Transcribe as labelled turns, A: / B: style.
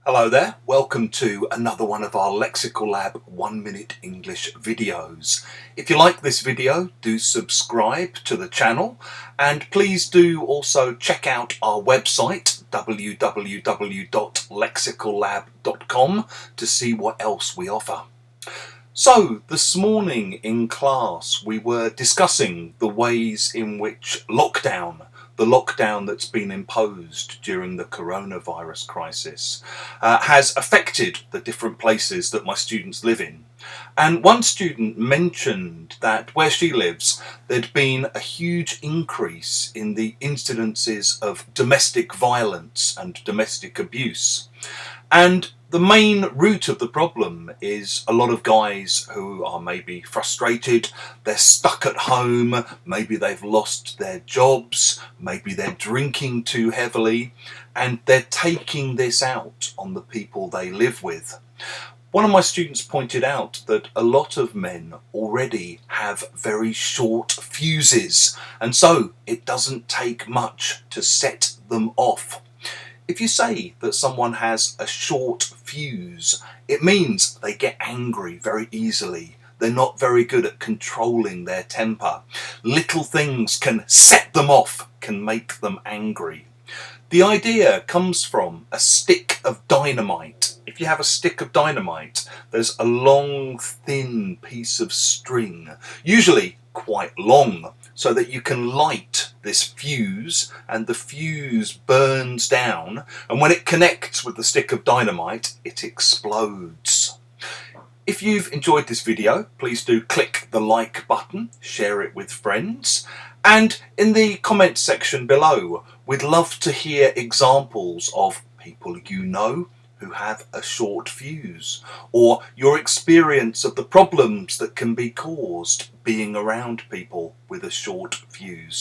A: Hello there, welcome to another one of our Lexical Lab 1 Minute English videos. If you like this video, do subscribe to the channel and please do also check out our website www.lexicallab.com to see what else we offer. So this morning in class we were discussing the ways in which the lockdown that's been imposed during the coronavirus crisis has affected the different places that my students live in. And one student mentioned that where she lives there'd been a huge increase in the incidences of domestic violence and domestic abuse. And the main root of the problem is a lot of guys who are maybe frustrated, they're stuck at home, maybe they've lost their jobs, maybe they're drinking too heavily, and they're taking this out on the people they live with. One of my students pointed out that a lot of men already have very short fuses, and so it doesn't take much to set them off. If you say that someone has a short fuse, it means they get angry very easily. They're not very good at controlling their temper. Little things can set them off, can make them angry. The idea comes from a stick of dynamite. If you have a stick of dynamite, there's a long, thin piece of string, usually quite long, so that you can light this fuse and the fuse burns down, and when it connects with the stick of dynamite, it explodes. If you've enjoyed this video, please do click the like button, share it with friends, and in the comments section below, we'd love to hear examples of people you know who have a short fuse, or your experience of the problems that can be caused being around people with a short fuse.